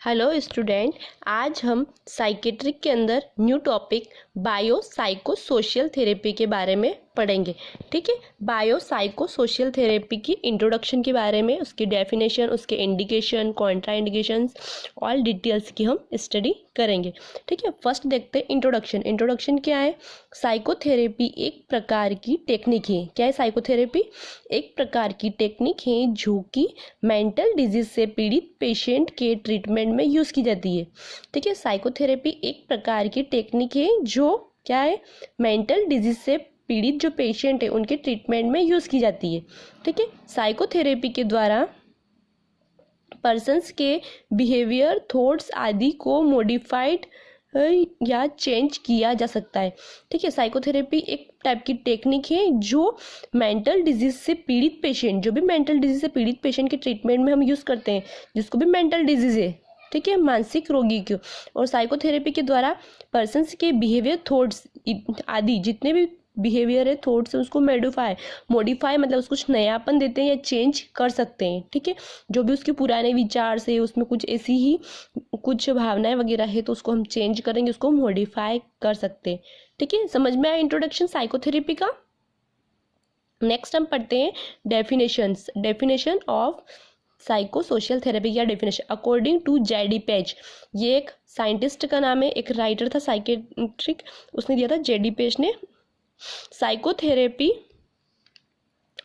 Hello student, आज हम psychiatric के अंदर new topic bio psycho social therapy के बारे में पढ़ेंगे। ठीक है, बायो साइको सोशल थेरेपी की इंट्रोडक्शन के बारे में, उसकी डेफिनेशन, उसके indication, Contra indications, all details की हम स्टडी करेंगे। ठीक है, फर्स्ट देखते हैं इंट्रोडक्शन। इंट्रोडक्शन क्या है? साइकोथेरेपी एक प्रकार की टेक्निक है। क्या है साइकोथेरेपी? एक प्रकार की टेक्निक है जो कि मेंटल डिजीज से पीड़ित पेशेंट के ट्रीटमेंट में यूज़ की जाती है। ठीक है, साइकोथेरेपी एक प्रकार की टेक्निक है जो क्या है, मेंटल डिजीज से पीड़ित जो पेशेंट है उनके ट्रीटमेंट में यूज़ की जाती है। ठीक है, साइकोथेरेपी के द्वारा पर्सन्स के बिहेवियर, थॉट्स आदि को मॉडिफाइड या चेंज किया जा सकता है। ठीक है, साइकोथेरेपी एक टाइप की टेक्निक है जो मेंटल डिजीज से पीड़ित पेशेंट, जो भी मेंटल डिजीज से पीड़ित पेशेंट के ट्रीटमेंट में हम यूज़ करते हैं, जिसको भी मेंटल डिजीज है, ठीक है, मानसिक रोगी को, और साइकोथेरेपी के द्वारा पर्सन्स के बिहेवियर, थॉट्स आदि जितने भी बिहेवियर है, थॉट्स है, उसको मॉडिफाई मतलब उसको कुछ नयापन देते हैं या चेंज कर सकते हैं। ठीक है, जो भी उसके पुराने विचार से, उसमें कुछ ऐसी ही कुछ भावनाएं वगैरह है तो उसको हम चेंज करेंगे, उसको मॉडिफाई कर सकते हैं। ठीक है, समझ में आया इंट्रोडक्शन साइकोथेरेपी का। नेक्स्ट हम पढ़ते हैं definition of psycho social therapy या definition according to JD Page. ये एक साइंटिस्ट का नाम है, एक राइटर था साइकेट्रिक, उसने दिया था, जेडी पेज ने। Psychotherapy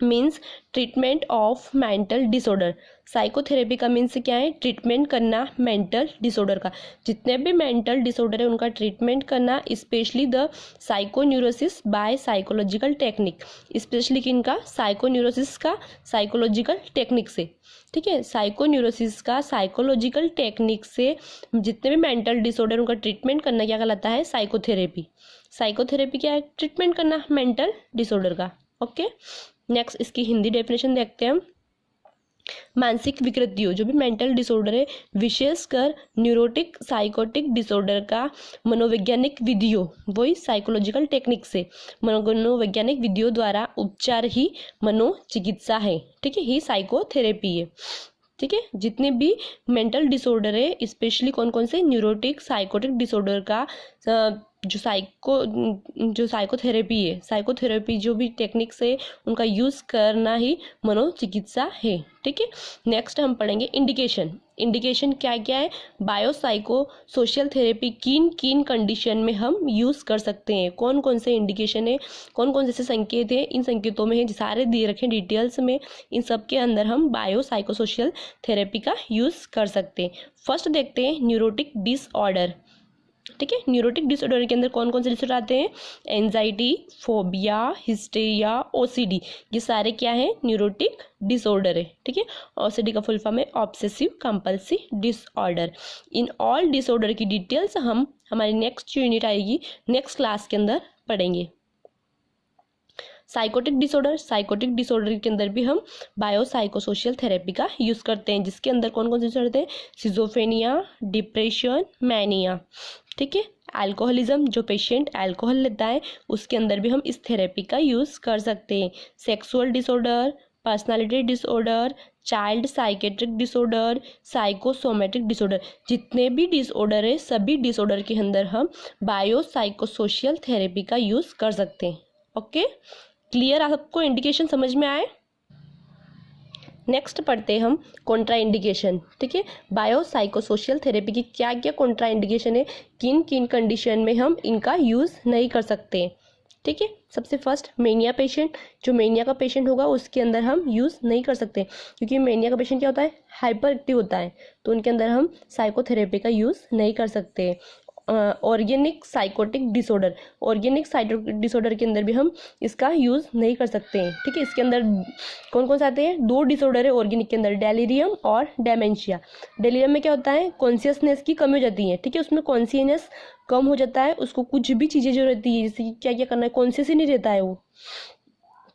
means treatment of mental disorder. Psychotherapy का मीन्स क्या है? ट्रीटमेंट करना मेंटल डिसऑर्डर का। जितने भी मेंटल डिसऑर्डर है उनका ट्रीटमेंट करना, specially the psychoneurosis by psychological technique. Specially किनका? साइकोन्यूरोसिस का साइकोलॉजिकल टेक्निक से। ठीक है, साइकोन्यूरोसिस का साइकोलॉजिकल टेक्निक से जितने भी मेंटल डिसऑर्डर उनका ट्रीटमेंट करना क्या कहलाता है? साइकोथेरेपी। साइकोथेरेपी क्या है? ट्रीटमेंट करना मेंटल डिसऑर्डर का। ओके, नेक्स्ट इसकी हिंदी डेफिनेशन देखते हैं। मानसिक विकृतियों, जो भी मेंटल डिसऑर्डर है, विशेषकर न्यूरोटिक साइकोटिक डिसऑर्डर का मनोवैज्ञानिक विधियों, वही साइकोलॉजिकल टेक्निक से, मनोवैज्ञानिक विधियों द्वारा उपचार ही मनोचिकित्सा है। ठीक है, ही साइकोथेरेपी है। ठीक है, जितने भी मेंटल डिसऑर्डर है, स्पेशली कौन कौन से? न्यूरोटिक साइकोटिक डिसऑर्डर का जो साइकोथेरेपी है, साइकोथेरेपी जो भी टेक्निक्स है उनका यूज़ करना ही मनोचिकित्सा है। ठीक है, नेक्स्ट हम पढ़ेंगे इंडिकेशन क्या क्या है? बायो साइको सोशल थेरेपी किन किन कंडीशन में हम यूज़ कर सकते हैं, कौन कौन से इंडिकेशन है, कौन कौन से संकेत है, इन संकेतों में है सारे दिए रखे डिटेल्स में, इन सब के अंदर हम बायो साइको सोशल थेरेपी का यूज़ कर सकते हैं। फर्स्ट देखते हैं न्यूरोटिक डिसऑर्डर। ठीक है, न्यूरोटिक डिसऑर्डर के अंदर कौन कौन से डिसऑर्डर आते हैं? एंजाइटी, फोबिया, हिस्टेरिया, ओसीडी, ये सारे क्या है? न्यूरोटिक डिसऑर्डर है। ठीक है, ओसीडी का फुल फॉर्म है obsessive compulsive disorder. In all disorder की डिटेल्स हम हमारी नेक्स्ट यूनिट आएगी, नेक्स्ट क्लास के अंदर पढ़ेंगे। साइकोटिक डिसऑर्डर के अंदर भी हम बायो साइको सोशल थेरेपी का यूज़ करते हैं, जिसके अंदर कौन कौन से डिसऑर्डर हैं? Schizophrenia, depression, mania. ठीक है, अल्कोहलिज्म, जो पेशेंट अल्कोहल लेता है उसके अंदर भी हम इस थेरेपी का यूज़ कर सकते हैं। Sexual disorder, personality disorder, child psychiatric disorder, psychosomatic disorder, जितने भी डिसऑर्डर है सभी डिसऑर्डर के अंदर हम बायो साइको सोशल थेरेपी का यूज़ कर सकते हैं। Okay, clear? आपको इंडिकेशन समझ में आए? नेक्स्ट पढ़ते हैं हम कॉन्ट्रा इंडिकेशन। ठीक है, बायो साइको सोशल थेरेपी की क्या क्या कॉन्ट्रा इंडिकेशन है, किन किन कंडीशन में हम इनका यूज़ नहीं कर सकते। ठीक है, सबसे फर्स्ट मेनिया पेशेंट, जो मेनिया का पेशेंट होगा उसके अंदर हम यूज़ नहीं कर सकते, क्योंकि मेनिया का पेशेंट क्या होता है? हाइपर एक्टिव होता है, तो उनके अंदर हम साइकोथेरेपी का यूज़ नहीं कर सकते। ऑर्गेनिक साइकोटिक डिसऑर्डर के अंदर भी हम इसका यूज़ नहीं कर सकते हैं। ठीक है, इसके अंदर कौन कौन से आते हैं? दो डिसऑर्डर है ऑर्गेनिक के अंदर, डेलीरियम और डेमेंशिया। डेलीरियम में क्या होता है? कॉन्शियसनेस की कमी हो जाती है। ठीक है, उसमें कॉन्शियसनेस कम हो जाता है, उसको कुछ भी चीज़ें जो रहती है, जैसे कि क्या क्या करना है, कॉन्शियस ही नहीं रहता है, वो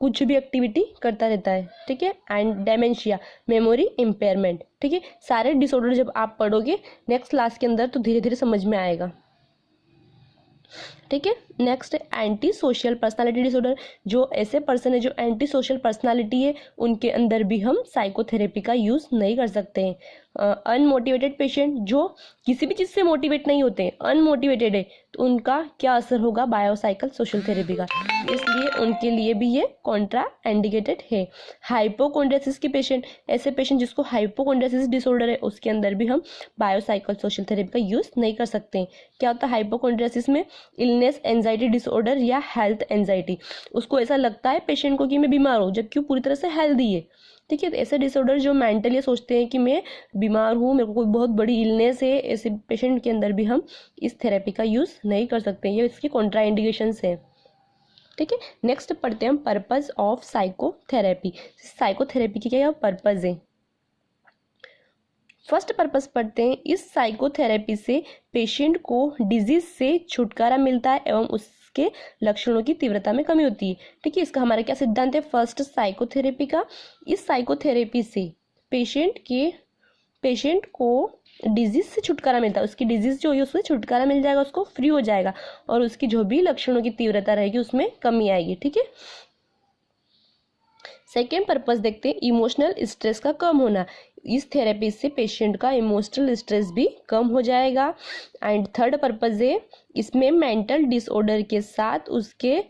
कुछ भी एक्टिविटी करता रहता है। ठीक है, एंड डेमेंशिया, मेमोरी इम्पेयरमेंट। ठीक है, सारे डिसऑर्डर जब आप पढ़ोगे नेक्स्ट क्लास के अंदर तो धीरे धीरे समझ में आएगा। ठीक है। Next anti social personality disorder, जो ऐसे पर्सन है जो एंटी सोशल पर्सनालिटी है, उनके अंदर भी हम साइकोथेरेपी का यूज़ नहीं कर सकते हैं। अनमोटिवेटेड पेशेंट, जो किसी भी चीज़ से मोटिवेट नहीं होते हैं, अनमोटिवेटेड है, तो उनका क्या असर होगा बायोसाइकिल सोशल थेरेपी का, इसलिए उनके लिए भी ये कॉन्ट्रा इंडिकेटेड है। हाइपोकोंड्रियासिस के पेशेंट, ऐसे पेशेंट जिसको हाइपोकोंड्रियासिस डिसऑर्डर है, उसके अंदर भी हम बायोसाइकिल सोशल थेरेपी का यूज़ नहीं कर सकते हैं। क्या होता है हाइपोकोंड्रियासिस में? इलनेस, एंजाइटी डिसऑर्डर या हेल्थ एंजाइटी, उसको ऐसा लगता है पेशेंट को कि मैं बीमार हूँ, जबकि वो पूरी तरह से हेल्दी है। ठीक है, तो ऐसे डिसऑर्डर जो मेंटली सोचते हैं कि मैं बीमार हूँ, मेरे को कोई बहुत बड़ी इलनेस है, ऐसे पेशेंट के अंदर भी हम इस थेरेपी का यूज़ नहीं कर सकते, ये इसकी कॉन्ट्राइंडिकेशंस है। ठीक है, नेक्स्ट पढ़ते हैं हम पर्पस ऑफ साइकोथेरेपी। साइकोथेरेपी की क्या पर्पस है? फर्स्ट पर्पस पढ़ते हैं, इस साइकोथेरेपी से पेशेंट को डिजीज से छुटकारा मिलता है एवं उसके लक्षणों की तीव्रता में कमी होती है। ठीक है, इसका हमारा क्या सिद्धांत है? फर्स्ट साइकोथेरेपी का, इस साइकोथेरेपी से पेशेंट को डिजीज से छुटकारा मिलता है, उसकी डिजीज जो है उससे छुटकारा मिल जाएगा, उसको फ्री हो जाएगा, और उसकी जो भी लक्षणों की तीव्रता रहेगी उसमें कमी आएगी। ठीक है, सेकेंड पर्पस देखते हैं, इमोशनल स्ट्रेस का कम होना। इस थेरेपी से पेशेंट का इमोशनल स्ट्रेस भी कम हो जाएगा। एंड थर्ड पर्पस है, इसमें मेंटल डिसऑर्डर के साथ उसके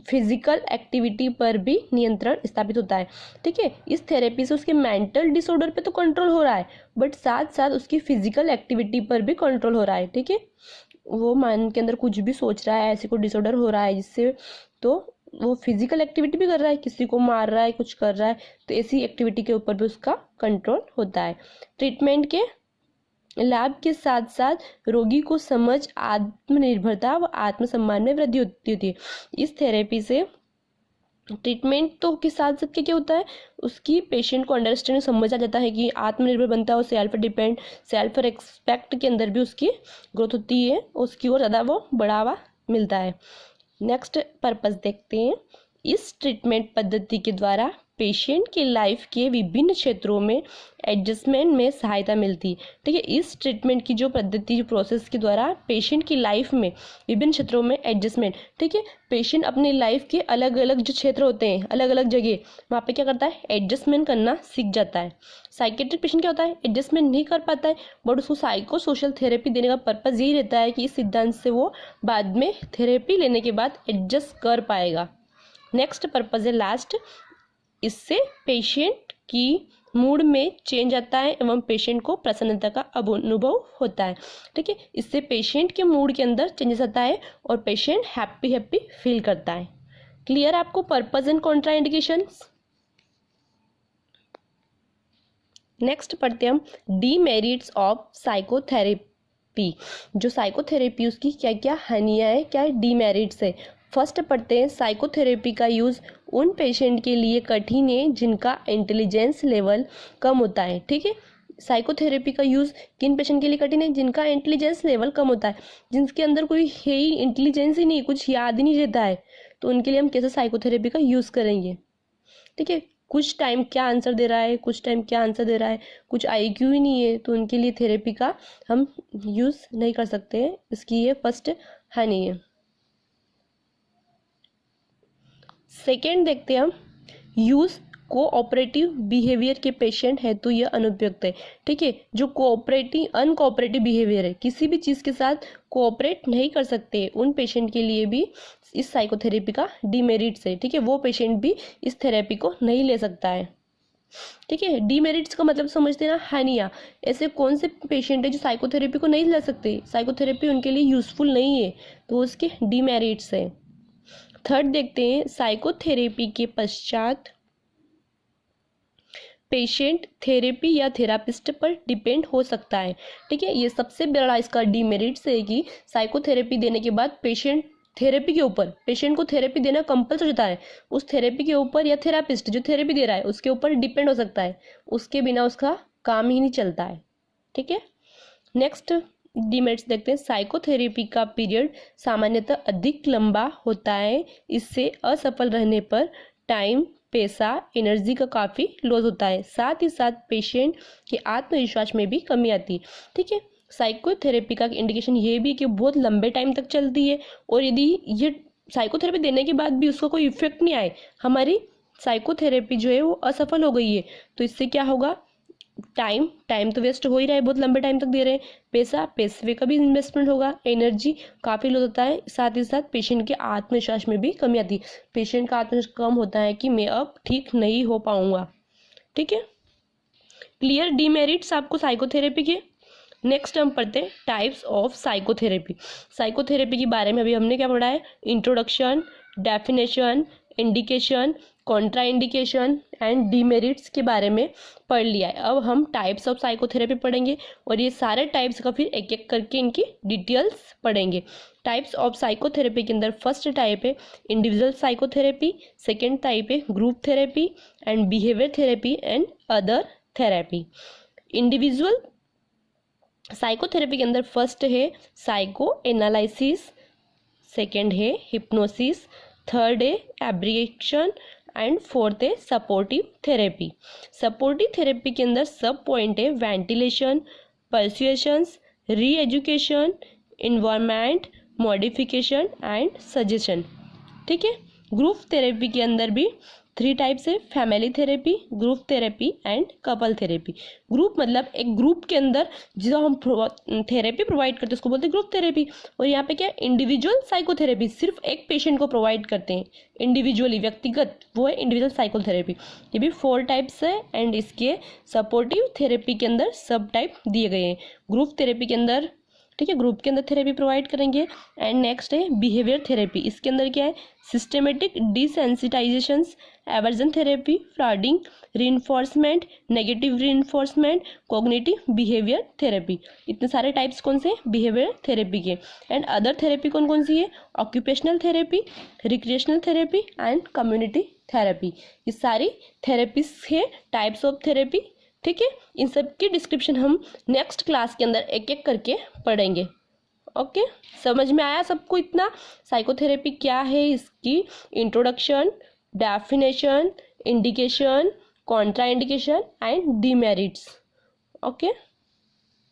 फिजिकल एक्टिविटी पर भी नियंत्रण स्थापित होता है। ठीक है, इस थेरेपी से उसके मेंटल डिसऑर्डर पे तो कंट्रोल हो रहा है, बट साथ साथ उसकी फिजिकल एक्टिविटी पर भी कंट्रोल हो रहा है। ठीक है, वो मन के अंदर कुछ भी सोच रहा है, ऐसे कोई डिसऑर्डर हो रहा है जिससे, तो वो फिजिकल एक्टिविटी भी कर रहा है, किसी को मार रहा है, कुछ कर रहा है, तो ऐसी एक्टिविटी के ऊपर भी उसका कंट्रोल होता है। ट्रीटमेंट के लाभ के साथ साथ रोगी को समझ, आत्मनिर्भरता व आत्मसम्मान में वृद्धि होती है। इस थेरेपी से ट्रीटमेंट तो के साथ साथ क्या होता है, उसकी पेशेंट को अंडरस्टैंडिंग समझ आ जाता है कि आत्मनिर्भर बनता है, और सेल्फ डिपेंड, सेल्फ रेस्पेक्ट के अंदर भी उसकी ग्रोथ होती है, उसकी ओर ज़्यादा वो बढ़ावा मिलता है। नेक्स्ट पर्पस देखते हैं, इस ट्रीटमेंट पद्धति के द्वारा पेशेंट की लाइफ के विभिन्न क्षेत्रों में एडजस्टमेंट में सहायता मिलती है। ठीक है, इस ट्रीटमेंट की जो पद्धति, जो प्रोसेस के द्वारा पेशेंट की लाइफ में विभिन्न क्षेत्रों में एडजस्टमेंट, ठीक है, पेशेंट अपनी लाइफ के अलग अलग जो क्षेत्र होते हैं, अलग अलग जगह, वहाँ पे क्या करता है, एडजस्टमेंट करना सीख जाता है। साइकेट्रिक पेशेंट क्या होता है, एडजस्टमेंट नहीं कर पाता है, बट उसको साइको सोशल थेरेपी देने का पर्पज़ यही रहता है कि इस सिद्धांत से वो बाद में थेरेपी लेने के बाद एडजस्ट कर पाएगा। नेक्स्ट पर्पज़ है लास्ट, इससे पेशेंट की मूड में चेंज आता है एवं पेशेंट को प्रसन्नता का अनुभव होता है। ठीक है, इससे पेशेंट के मूड के अंदर चेंजेस आता है और पेशेंट हैप्पी फील करता है। क्लियर आपको पर्पस एंड कॉन्ट्राइंडिकेशंस? नेक्स्ट पढ़ते हम डीमेरिट्स ऑफ साइकोथेरेपी। जो साइकोथेरेपी उसकी क्या क्या हानियाँ है, क्या डीमेरिट्स है। फर्स्ट पढ़ते हैं, साइकोथेरेपी का यूज़ उन पेशेंट के लिए कठिन है जिनका इंटेलिजेंस लेवल कम होता है। ठीक है, साइकोथेरेपी का यूज़ किन पेशेंट के लिए कठिन है? जिनका इंटेलिजेंस लेवल कम होता है, जिनके अंदर कोई है ही इंटेलिजेंस ही नहीं, कुछ याद ही नहीं रहता है, तो उनके लिए हम कैसे साइकोथेरेपी का यूज़ करेंगे? ठीक है, कुछ टाइम क्या आंसर दे रहा है, कुछ टाइम क्या आंसर दे रहा है, कुछ IQ ही नहीं है, तो उनके लिए थेरेपी का हम यूज़ नहीं कर सकते हैं। इसकी ये फर्स्ट हानि है। सेकेंड देखते हैं हम, यूज़ कोऑपरेटिव बिहेवियर के पेशेंट है तो यह अनुपयुक्त है। ठीक है, जो अनकोऑपरेटिव बिहेवियर है, किसी भी चीज़ के साथ कोऑपरेट नहीं कर सकते, उन पेशेंट के लिए भी इस साइकोथेरेपी का डीमेरिट्स है। ठीक है, वो पेशेंट भी इस थेरेपी को नहीं ले सकता है। ठीक है, डीमेरिट्स का मतलब समझते हैं ना, हानियाँ। ऐसे कौन से पेशेंट है जो साइकोथेरेपी को नहीं ले सकते, साइकोथेरेपी उनके लिए यूजफुल नहीं है, तो उसके डीमेरिट्स है। थर्ड देखते हैं, साइकोथेरेपी के पश्चात पेशेंट थेरेपी या थेरापिस्ट पर डिपेंड हो सकता है। ठीक है, ये सबसे बड़ा इसका डीमेरिट्स है कि साइकोथेरेपी देने के बाद पेशेंट थेरेपी के ऊपर, पेशेंट को थेरेपी देना कंपल्सरी होता है, उस थेरेपी के ऊपर या थेरापिस्ट जो थेरेपी दे रहा है उसके ऊपर डिपेंड हो सकता है, उसके बिना उसका काम ही नहीं चलता है। ठीक है, नेक्स्ट डीमेरिट्स देखते हैं, साइकोथेरेपी का पीरियड सामान्यतः अधिक लंबा होता है, इससे असफल रहने पर टाइम, पैसा, एनर्जी का काफ़ी लॉस होता है, साथ ही साथ पेशेंट के आत्मविश्वास में भी कमी आती है। ठीक है, साइकोथेरेपी का इंडिकेशन ये भी कि बहुत लंबे टाइम तक चलती है, और यदि ये साइकोथेरेपी देने के बाद भी उसका कोई इफेक्ट नहीं आए, हमारी साइकोथेरेपी जो है वो असफल हो गई है, तो इससे क्या होगा, टाइम तो वेस्ट हो ही रहा है, बहुत लंबे टाइम तक दे रहे हैं, पैसे का भी इन्वेस्टमेंट होगा, एनर्जी काफ़ी लॉस होता है, साथ ही साथ पेशेंट के आत्मविश्वास में भी कमी आती है, पेशेंट का आत्मविश्वास कम होता है कि मैं अब ठीक नहीं हो पाऊंगा। ठीक है, क्लियर डीमेरिट्स आपको साइकोथेरेपी के। नेक्स्ट हम पढ़ते हैं टाइप्स ऑफ साइकोथेरेपी। साइकोथेरेपी के बारे में अभी हमने क्या पढ़ा है, introduction, definition, indication, Contra indication and demerits के बारे में पढ़ लिया है। अब हम टाइप्स ऑफ साइकोथेरेपी पढ़ेंगे, और ये सारे टाइप्स का फिर एक एक करके इनकी डिटेल्स पढ़ेंगे। टाइप्स ऑफ साइकोथेरेपी के अंदर फर्स्ट टाइप है इंडिविजुअल साइकोथेरेपी, सेकेंड टाइप है group therapy and behaviour therapy and other therapy. Individual psychotherapy के अंदर फर्स्ट है साइको एनालिसिस, सेकेंड है हिप्नोसिस, थर्ड है एब्रिएक्शन एंड फोर्थ है सपोर्टिव थेरेपी। सपोर्टिव थेरेपी के अंदर सब पॉइंट है वेंटिलेशन, परसुएशंस, री education, environment modification and suggestion. ठीक है, ग्रुप थेरेपी के अंदर भी 3 टाइप्स है, family therapy, group therapy and couple therapy. Group मतलब एक ग्रुप के अंदर जो हम थेरेपी प्रोवाइड करते हैं उसको बोलते हैं ग्रुप थेरेपी। और यहाँ पे क्या इंडिविजुअल साइकोथेरेपी, सिर्फ एक पेशेंट को प्रोवाइड करते हैं इंडिविजुअली, व्यक्तिगत, वो है इंडिविजुअल साइकोथेरेपी। ये भी 4 टाइप्स है, एंड इसके सपोर्टिव थेरेपी के अंदर सब टाइप दिए गए हैं। ग्रुप थेरेपी के अंदर, ठीक है, ग्रुप के अंदर थेरेपी प्रोवाइड करेंगे। एंड नेक्स्ट है बिहेवियर थेरेपी, इसके अंदर क्या है, systematic desensitisations, aversion therapy, flooding reinforcement, negative reinforcement, cognitive behaviour therapy. इतने सारे टाइप्स कौन से बिहेवियर थेरेपी के। एंड अदर थेरेपी कौन कौन सी है, occupational therapy, recreational therapy and community therapy. ये सारी थेरेपीज है, टाइप्स ऑफ थेरेपी। ठीक है, इन सब की डिस्क्रिप्शन हम नेक्स्ट क्लास के अंदर एक एक करके पढ़ेंगे। ओके, समझ में आया सबको इतना, साइकोथेरेपी क्या है, इसकी introduction, definition, indication, Contra indication and demerits. Okay.